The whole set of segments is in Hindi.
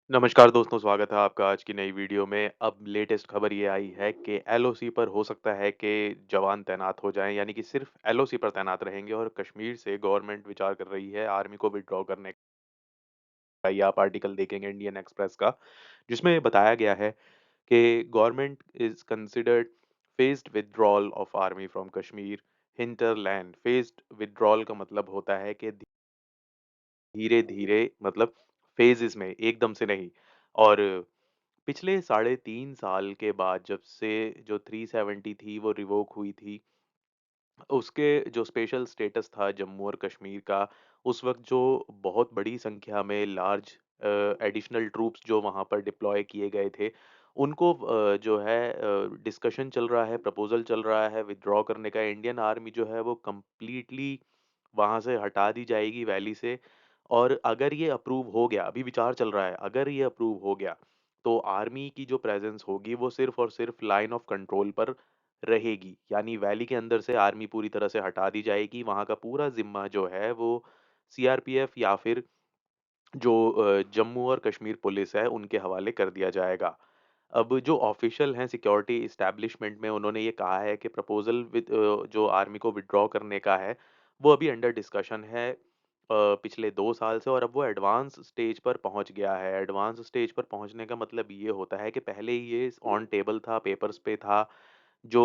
नमस्कार दोस्तों, स्वागत है आपका आज की नई वीडियो में। अब लेटेस्ट खबर ये आई है कि एलओसी पर हो सकता है कि जवान तैनात हो जाएँ, यानी कि सिर्फ़ एलओसी पर तैनात रहेंगे और कश्मीर से गवर्नमेंट विचार कर रही है आर्मी को विथड्रॉ करने का। ये आप आर्टिकल देखेंगे इंडियन एक्सप्रेस का, जिसमें बताया गया है कि government is considered phased withdrawal of army from Kashmir hinterland. Phased withdrawal का मतलब होता है कि धीरे-धीरे, मतलब फ़ेज़ेज़ में, एकदम से नहीं। और पिछले साढ़े 3 साल के बाद जब से जो 370 थी वो रिवोक हुई थी, उसके जो स्पेशल स्टेटस था जम्मू और कश्मीर का, उस वक़्त जो बहुत बड़ी संख्या में लार्ज एडिशनल ट्रूप्स जो वहाँ पर डिप्लॉय किए गए थे, उनको जो है डिस्कशन चल रहा है, प्रपोज़ल चल रहा है विथड्रॉ करने का। इंडियन आर्मी जो है वो कंप्लीटली वहाँ से हटा दी जाएगी वैली से। और अगर ये अप्रूव हो गया, अभी विचार चल रहा है, अगर ये अप्रूव हो गया, तो आर्मी की जो प्रेज़ेंस होगी वो सिर्फ़ और सिर्फ़ लाइन ऑफ कंट्रोल पर रहेगी। यानी वैली के अंदर से आर्मी पूरी तरह से हटा दी जाएगी, वहाँ का पूरा ज़िम्मा जो है वो सीआरपीएफ या फिर जो जम्मू और कश्मीर पुलिस है, उनके हवाले कर दिया जाएगा। अब जो ऑफ़िशियल हैं सिक्योरिटी एस्टेब्लिशमेंट में, उन्होंने ये कहा है कि प्रपोज़ल जो आर्मी को विथड्रॉ करने का है, वो अभी अंडर डिस्कशन है पिछले 2 साल से, और अब वो एडवांस स्टेज पर पहुँच गया है। एडवांस स्टेज पर पहुँचने का मतलब ये होता है कि पहले ही ये ऑन टेबल था, पेपर्स पे था। जो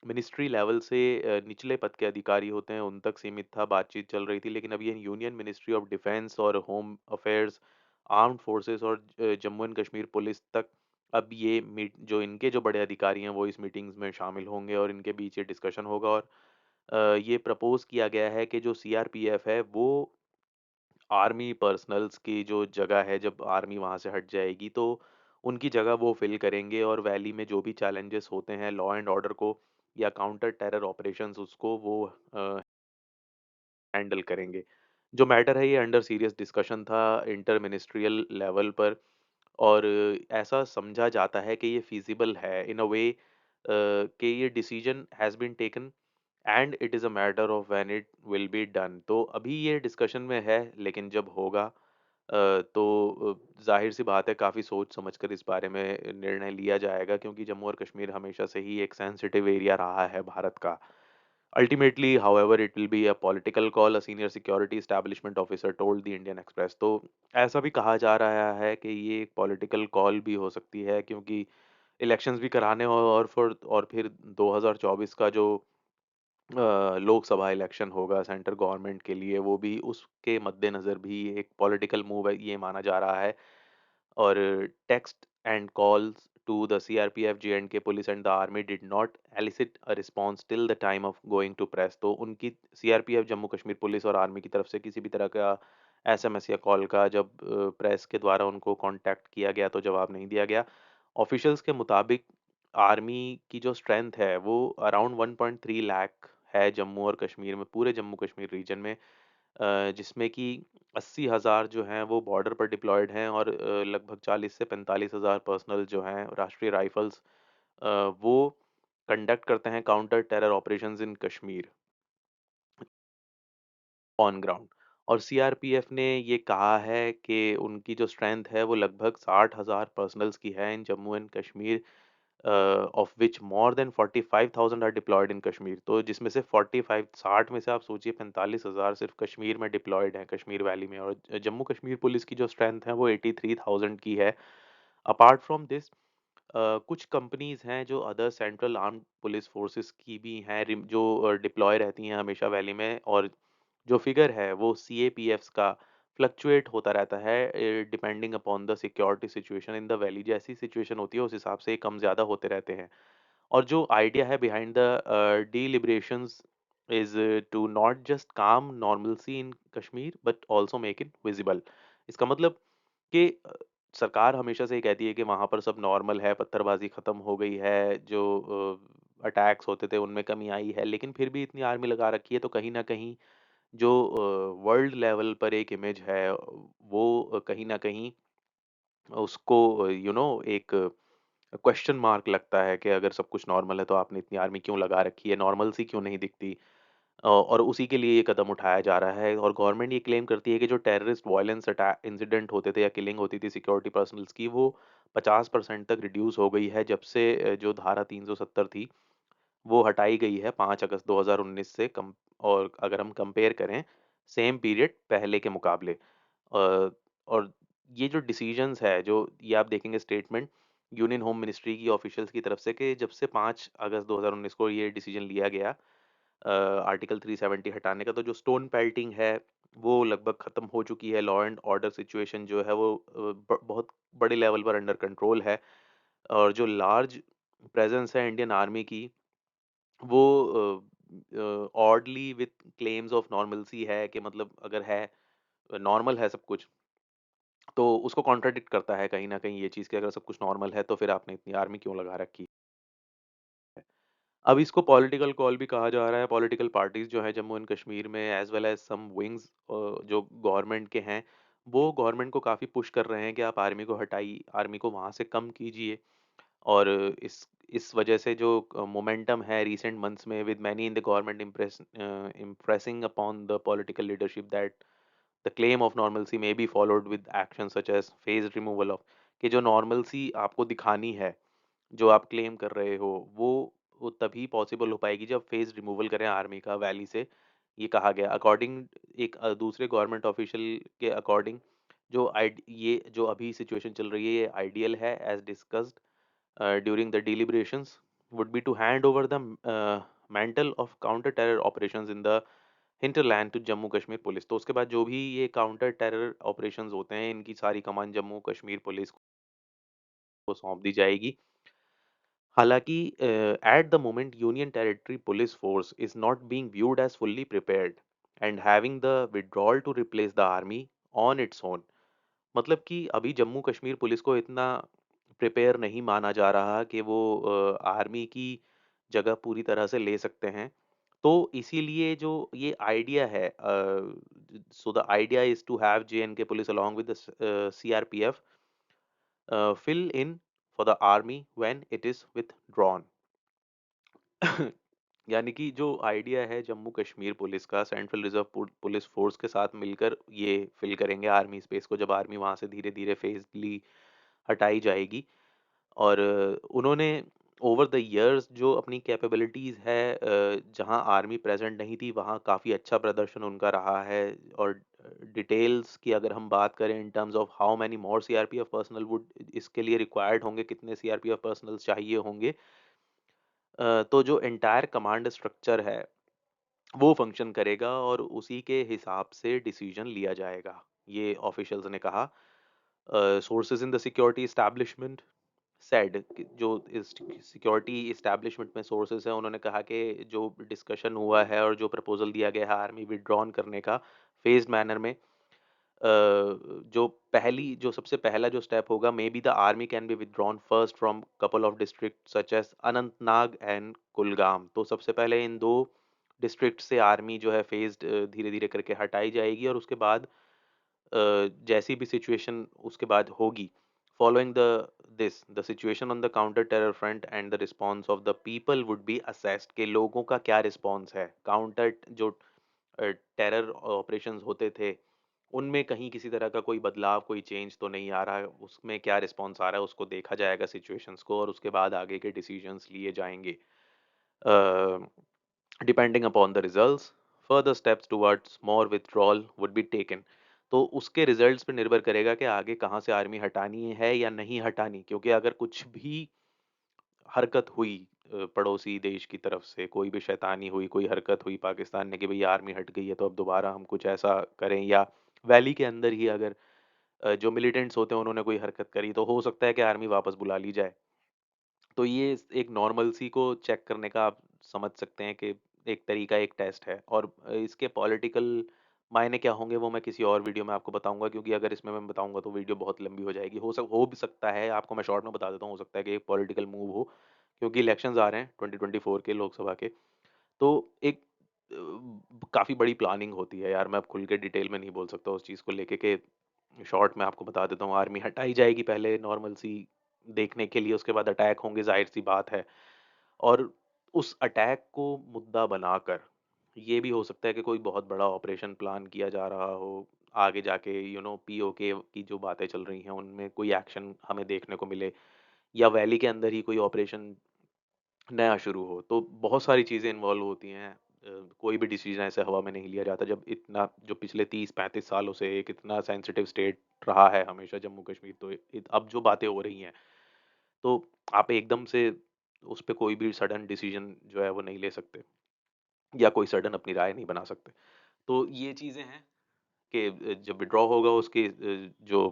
मिनिस्ट्री लेवल से निचले पद के अधिकारी होते हैं, उन तक सीमित था, बातचीत चल रही थी। लेकिन अब ये यूनियन मिनिस्ट्री ऑफ डिफेंस और होम अफेयर्स, आर्म्ड फोर्सेस और जम्मू एंड कश्मीर पुलिस तक, अब ये मीट जो इनके जो बड़े अधिकारी हैं, वो इस मीटिंग्स में शामिल होंगे और इनके बीच ये डिस्कशन होगा। और ये प्रपोज़ किया गया है कि जो सीआरपीएफ है, वो आर्मी पर्सनल्स की जो जगह है, जब आर्मी वहाँ से हट जाएगी, तो उनकी जगह वो फ़िल करेंगे और वैली में जो भी चैलेंजेस होते हैं लॉ एंड ऑर्डर को या काउंटर टेरर ऑपरेशंस, उसको वो हैंडल करेंगे। जो मैटर है ये अंडर सीरियस डिस्कशन था इंटर मिनिस्ट्रियल लेवल पर। और ऐसा समझा जाता है कि ये फ़ीज़िबल है इन अ वे, कि ये decision has been taken and it is a matter of when it will be done. तो अभी ये डिस्कशन में है, लेकिन जब होगा तो ज़ाहिर-सी बात है, काफ़ी सोच समझ कर इस बारे में निर्णय लिया जाएगा, क्योंकि जम्मू और कश्मीर हमेशा से ही एक सेंसिटिव एरिया रहा है भारत का। Ultimately, however, it will be a political call, a senior security establishment officer told the Indian express. तो ऐसा भी कहा जा रहा है कि ये एक पॉलिटिकल कॉल भी हो सकती है, क्योंकि इलेक्शंस भी कराने और फिर 2024 का जो लोकसभा इलेक्शन होगा सेंट्रल गवर्नमेंट के लिए, वो भी उसके मद्देनज़र भी एक पॉलिटिकल मूव है, ये माना जा रहा है। और text and calls to the CRPF, JNK police and the army did not elicit a response till the time of going to press। तो उनकी सीआरपीएफ, जम्मू कश्मीर पुलिस और आर्मी की तरफ से किसी भी तरह का एसएमएस या कॉल का जब प्रेस के द्वारा उनको कांटेक्ट किया गया, तो जवाब नहीं दिया गया। ऑफिशियल्स के मुताबिक आर्मी की जो स्ट्रेंथ है वो अराउंड 1.3 लाख है जम्मू और कश्मीर में, पूरे जम्मू कश्मीर रीजन में। जिसमें कि 80,000 जो हैं वो बॉर्डर पर डिप्लॉयड हैं, और लगभग 40 से 45,000 पर्सनल जो हैं राष्ट्रीय राइफ़ल्स, अ, वो कंडक्ट करते हैं counter terror operations in Kashmir on ground. और सीआरपीएफ ने ये कहा है कि उनकी जो स्ट्रेंथ है वो लगभग 60,000 पर्सनल्स की है in Jammu and Kashmir, of which more than 45,000 are deployed in Kashmir. तो जिसमें से 45 60 में से आप सोचिए 45,000 सिर्फ कश्मीर में डिप्लॉयड हैं, कश्मीर वैली में। और जम्मू कश्मीर पुलिस की जो स्ट्रेंथ है वो 83,000 की है। अपार्ट फ्रॉम दिस, कुछ कंपनीज़ हैं जो other central armed police forces की भी हैं, जो डिप्लॉय रहती हैं हमेशा वैली में। और जो फिगर है वो सीएपीएफ्स का फ्लक्चुएट होता रहता है, depending upon the security situation in the valley. जैसी सिचुएशन होती है उस हिसाब से कम ज़्यादा होते रहते हैं। और जो आइडिया है behind the deliberations is to not just calm normalcy in Kashmir but also make it visible. इसका मतलब कि सरकार हमेशा से ये कहती है कि वहाँ पर सब नॉर्मल है, पत्थरबाजी खत्म हो गई है, जो अटैक्स होते थे उनमें कमी आई है, लेकिन फिर भी इतनी आर्मी लगा रखी है। तो कहीं न कहीं जो वर्ल्ड लेवल पर एक इमेज है, वो कहीं न कहीं उसको एक क्वेश्चन मार्क लगता है कि अगर सब कुछ नॉर्मल है तो आपने इतनी आर्मी क्यों लगा रखी है, नॉर्मल सी क्यों नहीं दिखती? और उसी के लिए ये कदम उठाया जा रहा है और गवर्नमेंट ये क्लेम करती है कि जो टेररिस्ट वायलेंस इंसिडेंट होते थे या किलिंग होती थी सिक्योरिटी पर्सनल्स की, वो 50% तक रिड्यूस हो गई है जब से जो धारा 370 थी वो हटाई गई है 5 अगस्त 2019 से कम। और अगर हम कंपेयर करें सेम पीरियड पहले के मुकाबले, अ, और ये जो डिसीजंस है, जो ये आप देखेंगे स्टेटमेंट यूनियन होम मिनिस्ट्री की ऑफिशियल्स की तरफ से कि जब से 5 अगस्त 2019 को ये डिसीजन लिया गया आर्टिकल 370 हटाने का, तो जो स्टोन पेल्टिंग है वो लगभग खत्म हो चुकी है। लॉ एंड ऑर्डर सिचुएशन जो है वो बहुत बड़े लेवल पर अंडर कंट्रोल है। और जो लार्ज प्रेजेंस है इंडियन आर्मी की, वो oddly with claims of normalcy है कि मतलब अगर है नॉर्मल है सब कुछ, तो उसको कॉन्ट्राडिक्ट करता है कहीं न कहीं ये चीज़ कि अगर सब कुछ नॉर्मल है तो फिर आपने इतनी आर्मी क्यों लगा रखी है। अब इसको पॉलिटिकल कॉल भी कहा जा रहा है। पॉलिटिकल पार्टीज़ जो हैं जम्मू एंड कश्मीर में एज़ वेल एज़ सम विंग्स जो गवर्नमेंट के हैं, वो गवर्नमेंट को काफ़ी पुश कर रहे हैं कि आप आर्मी को हटाइए, आर्मी को वहाँ से कम कीजिए। और इस वजह से जो मोमेंटम है रिसेंट मंथ्स में with many in the government impressing upon the political leadership that the claim of normalcy may be followed with action such as phase removal of, कि जो नॉर्मलसी आपको दिखानी है, जो आप क्लेम कर रहे हो, वो तभी पॉसिबल हो पाएगी जब फेज रिमूवल करें आर्मी का वैली से। ये कहा गया अकॉर्डिंग एक दूसरे गवर्नमेंट ऑफिशियल के अकॉर्डिंग, ये जो अभी सिचुएशन चल रही है ये आइडियल है as discussed during the deliberations would be to hand over the mantle of counter terror operations in the hinterland to Jammu Kashmir police. तो उसके बाद जो भी ये काउंटर टेरर ऑपरेशंस होते हैं इनकी सारी कमान जम्मू कश्मीर पुलिस को सौंप दी जाएगी। हालांकि at the moment union territory police force is not being viewed as fully prepared and having the withdrawal to replace the army on its own। मतलब कि अभी जम्मू कश्मीर पुलिस को इतना प्रिपेयर नहीं माना जा रहा कि वो आर्मी की जगह पूरी तरह से ले सकते हैं। तो इसीलिए जो ये आइडिया है, so the idea is to have J and K police along with the CRPF fill in for the army when it is withdrawn. यानी कि जो आइडिया है जम्मू कश्मीर पुलिस का सेंट्रल रिजर्व पुलिस फोर्स के साथ मिलकर ये फिल करेंगे आर्मी स्पेस को जब आर्मी वहां से धीरे धीरे फेजली हटाई जाएगी। और उन्होंने ओवर द इयर्स जो अपनी कैपेबिलिटीज़ है, जहां आर्मी प्रेजेंट नहीं थी वहां काफ़ी अच्छा प्रदर्शन उनका रहा है। और डिटेल्स की अगर हम बात करें in terms of how many more CRPF personal would इसके लिए रिक्वायर्ड होंगे, कितने सीआरपीएफ पर्सनल चाहिए होंगे, तो जो एंटायर कमांड स्ट्रक्चर है वो फंक्शन करेगा और उसी के हिसाब से डिसीजन लिया जाएगा, ये ऑफिशियल्स ने कहा। Sources in the security establishment said, जो इस सिक्योरिटी एस्टैब्लिशमेंट में सोर्सेज हैं उन्होंने कहा कि जो डिस्कशन हुआ है और जो प्रपोजल दिया गया है आर्मी विड्रॉन करने का फेज्ड मैनर में, जो सबसे पहला जो स्टेप होगा, may be the army can be withdrawn first from couple of district such as Anantnag and Kulgam. तो सबसे पहले इन दो डिस्ट्रिक्ट से आर्मी जो है फेज्ड धीरे धीरे करके हटाई जाएगी और उसके बाद जैसी भी सिचुएशन उसके बाद होगी, following the situation on the counter terror front end the response of the people would be assessed, के लोगों का क्या रिस्पॉन्स है। काउंटर जो टेरर ऑपरेशंस होते थे उनमें कहीं किसी तरह का कोई बदलाव, कोई चेंज तो नहीं आ रहा है, उसमें क्या रिस्पॉन्स आ रहा है उसको देखा जाएगा सिचुएशंस को, और उसके बाद आगे के डिसीजंस लिए जाएंगे। Depending upon the results further steps towards more withdrawal would be taken. तो उसके रिजल्ट्स पे निर्भर करेगा कि आगे कहाँ से आर्मी हटानी है या नहीं हटानी, क्योंकि अगर कुछ भी हरकत हुई पड़ोसी देश की तरफ से, कोई भी शैतानी हुई, कोई हरकत हुई पाकिस्तान ने कि भई आर्मी हट गई है तो अब दोबारा हम कुछ ऐसा करें, या वैली के अंदर ही अगर जो मिलिटेंट्स होते हैं उन्होंने कोई हरकत करी, तो हो सकता है कि आर्मी वापस बुला ली जाए। तो ये एक नॉर्मलसी को चेक करने का आप समझ सकते हैं कि एक तरीका, एक टेस्ट है। और इसके पॉलिटिकल मायने क्या होंगे वो मैं किसी और वीडियो में आपको बताऊंगा, क्योंकि अगर इसमें मैं बताऊंगा तो वीडियो बहुत लंबी हो जाएगी। हो भी सकता है, आपको मैं शॉर्ट में बता देता हूँ, हो सकता है कि एक पॉलिटिकल मूव हो, क्योंकि इलेक्शंस आ रहे हैं 2024 के लोकसभा के। तो एक काफ़ी बड़ी प्लानिंग होती है यार, मैं अब खुल के डिटेल में नहीं बोल सकता उस चीज़ को लेके कि शॉर्ट में आपको बता देता हूँ। आर्मी हटाई जाएगी पहले नॉर्मल सी देखने के लिए, उसके बाद अटैक होंगे, जाहिर सी बात है। और उस अटैक को मुद्दा बनाकर ये भी हो सकता है कि कोई बहुत बड़ा ऑपरेशन प्लान किया जा रहा हो, आगे जाके पीओके की जो बातें चल रही हैं, उनमें कोई एक्शन हमें देखने को मिले या वैली के अंदर ही कोई ऑपरेशन नया शुरू हो। तो बहुत सारी चीज़ें इन्वॉल्व होती हैं। कोई भी डिसीज़न ऐसे हवा में नहीं लिया जाता जब इतना जो पिछले 30-35 सालों से एक इतना सेंसिटिव स्टेट रहा है हमेशा जम्मू कश्मीर, तो अब जो बातें हो रही हैं, तो आप एकदम से उस पे कोई भी सडन डिसीज़न जो है वो नहीं ले सकते या कोई सडन अपनी राय नहीं बना सकते। तो ये चीज़ें हैं कि जब विथड्रॉ होगा उसकी जो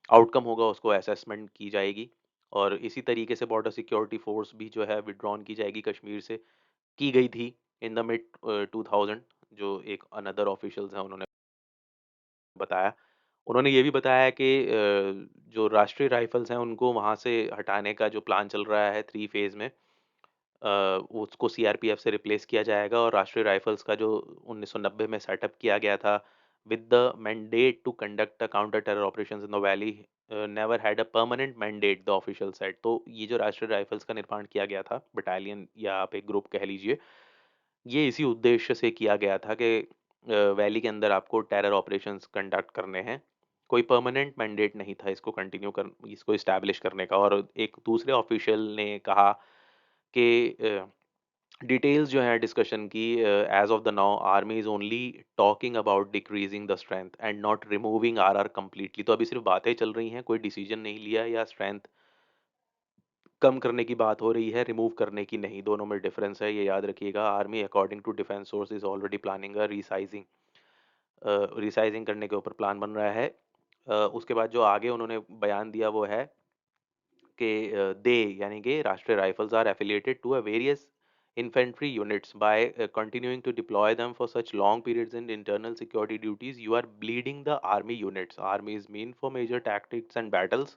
आउटकम होगा उसको असेसमेंट की जाएगी और इसी तरीके से बॉर्डर सिक्योरिटी फोर्स भी जो है विथड्रॉन की जाएगी कश्मीर से, की गई थी इन द मिड 2000। जो एक अनदर ऑफिशियल्स हैं उन्होंने बताया। उन्होंने ये भी बताया कि जो राष्ट्रीय राइफ़ल्स हैं उनको वहाँ से हटाने का जो प्लान चल रहा है 3 फेज़ में, उसको सीआरपीएफ से रिप्लेस किया जाएगा और राष्ट्रीय राइफ़ल्स का जो 1990 में सेटअप किया गया था with the mandate to conduct a counter terror operations in the valley never had a permanent mandate, the official said. तो ये जो राष्ट्रीय राइफ़ल्स का निर्माण किया गया था, बटालियन या आप एक ग्रुप कह लीजिए, ये इसी उद्देश्य से किया गया था कि वैली के अंदर आपको टेरर ऑपरेशंस कंडक्ट करने हैं। कोई परमानेंट मैंडेट नहीं था इसको एस्टैब्लिश करने का। और एक दूसरे ऑफिशियल ने कहा कि डिटेल्स जो हैं डिस्कशन की, as of the now army is only talking about decreasing the strength and not removing RR completely. तो अभी सिर्फ बातें चल रही हैं, कोई डिसीजन नहीं लिया या स्ट्रेंथ कम करने की बात हो रही है, रिमूव करने की नहीं। दोनों में डिफरेंस है, ये याद रखिएगा। Army according to defence source is already planning a resizing, resizing करने के ऊपर प्लान बन रहा है। उसके बाद जो आगे उन्होंने बयान दिया वो है कि दे यानी कि Rashtriya rifles are affiliated to a various infantry units by continuing to deploy them for such long periods in internal security duties, you are bleeding the army units. Army is mean for major tactics and battles.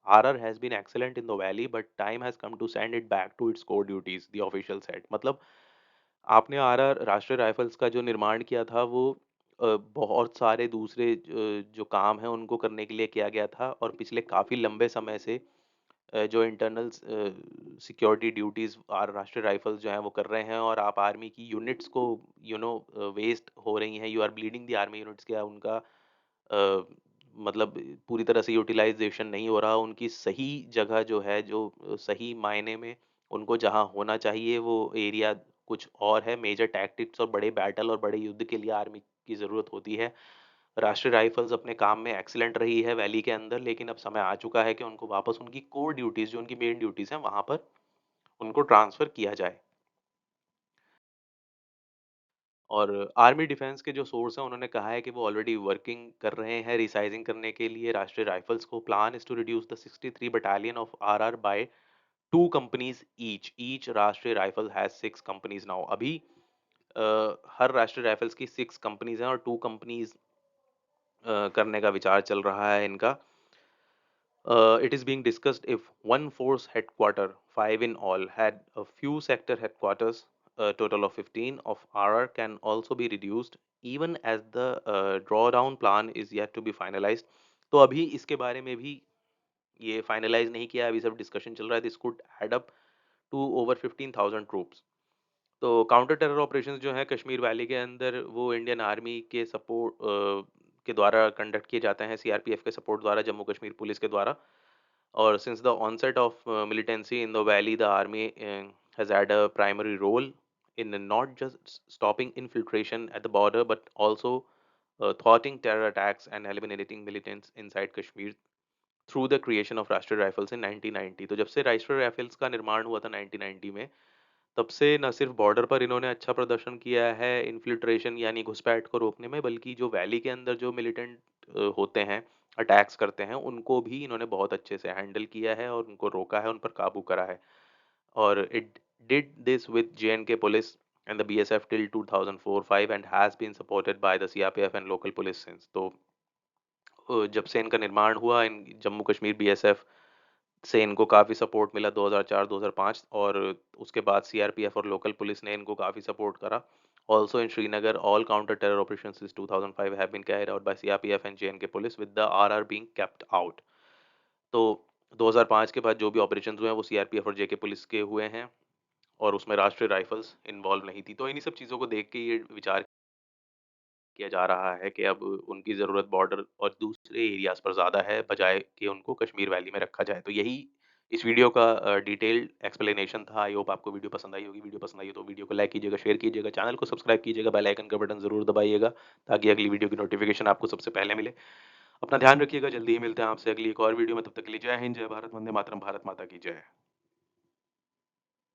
RR has been excellent in the valley, but time has come to send it back to its core duties, the official said. मतलब आपने आरआर राष्ट्रीय राइफल्स का जो निर्माण किया था वो बहुत सारे दूसरे जो काम हैं उनको करने के लिए किया गया था और पिछले काफ़ी लंबे समय से जो इंटरनल सिक्योरिटी ड्यूटीज़ और राष्ट्रीय राइफल्स जो हैं वो कर रहे हैं और आप आर्मी की यूनिट्स को वेस्ट हो रही हैं, you are bleeding the army units. क्या उनका अ, मतलब पूरी तरह से यूटिलाइजेशन नहीं हो रहा, उनकी सही जगह जो है, जो सही मायने में उनको जहाँ होना चाहिए वो एरिया कुछ और है। मेजर टैक्टिक्स और बड़े बैटल और बड़े युद्ध के लिए आर्मी की ज़रूरत होती है। राष्ट्रीय राइफल्स अपने काम में एक्सीलेंट रही है वैली के अंदर, लेकिन अब समय आ चुका है कि उनको वापस उनकी कोर ड्यूटीज़, जो उनकी मेन ड्यूटीज़ हैं, वहाँ पर उनको ट्रांसफ़र किया जाए। और आर्मी डिफेंस के जो सोर्स हैं उन्होंने कहा है कि वो ऑलरेडी वर्किंग कर रहे हैं रिसाइजिंग करने के लिए राष्ट्रीय राइफल्स को। Plan is to reduce the 63 battalion of RR by 2 companies each. Each Rashtriya rifle has 6 companies now. अभी अ, हर राष्ट्रीय राइफल्स की 6 कंपनीज हैं और 2 कंपनीज करने का विचार चल रहा है इनका। It is being discussed if one force headquarter, 5 in all, had a few sector headquarters, a total of 15 of RR can also be reduced, even as the drawdown plan is yet to be finalized. तो अभी इसके बारे में भी ये फाइनलाइज नहीं किया, अभी सब डिस्कशन चल रहा है। This could add up to over 15,000 troops. तो काउंटर टेरर ऑपरेशंस जो हैं कश्मीर वैली के अंदर वो इंडियन आर्मी के सपोर्ट के द्वारा कंडक्ट किए जाते हैं, सीआरपीएफ के सपोर्ट द्वारा, जम्मू कश्मीर पुलिस के द्वारा। Or since the onset of militancy in the valley, the army has had a primary role in not just stopping infiltration at the border, but also thwarting terror attacks and eliminating militants inside Kashmir through the creation of Rashtriya Rifles in 1990। तो जब से राष्ट्रीय राइफल्स का निर्माण हुआ था 1990 में, तब से न सिर्फ बॉर्डर पर इन्होंने अच्छा प्रदर्शन किया है इन्फिल्ट्रेशन यानी घुसपैठ को रोकने में, बल्कि जो वैली के अंदर जो मिलिटेंट होते हैं, अटैक्स करते हैं, उनको भी इन्होंने बहुत अच्छे से हैंडल किया है और उनको रोका है, उन पर काबू करा है। और it did this with J and K police and the BSF till 2004-5 and has been supported by the CRPF and local police since. तो जब से इनका निर्माण हुआ, इन जम्मू कश्मीर बीएसएफ से इनको काफ़ी सपोर्ट मिला 2004-2005, और उसके बाद सीआरपीएफ और लोकल पुलिस ने इनको काफ़ी सपोर्ट करा। Also in Srinagar all counter terror operation since 2005 have been carried out by CRPF and J and K police with the RR being kept out. तो 2005 के बाद जो भी ऑपरेशंस हुए हैं वो सीआरपीएफ और जेके पुलिस के हुए हैं। और उसमें राष्ट्रीय राइफ़ल्स इन्वॉल्व नहीं थी। तो इन्हीं सब चीज़ों को देख के ये विचार किया जा रहा है कि अब उनकी ज़रूरत बॉर्डर और दूसरे एरियाज़ पर ज़्यादा है, बजाए कि उनको कश्मीर वैली में रखा जाए। तो यही इस वीडियो का डिटेल्ड एक्सप्लेनेशन था। आई होप आपको वीडियो पसंद आई होगी। वीडियो पसंद आई हो तो वीडियो को लाइक कीजिएगा, शेयर कीजिएगा, चैनल को सब्सक्राइब कीजिएगा, बेल आइकन का बटन ज़रूर दबाइएगा, ताकि अगली वीडियो की नोटिफ़िकेशन आपको सबसे पहले मिले। अपना ध्यान रखिएगा, जल्दी ही मिलते हैं आपसे अगली एक और वीडियो में। तब तक के लिए जय हिंद, जय भारत, वंदे मातरम, भारत माता की जय।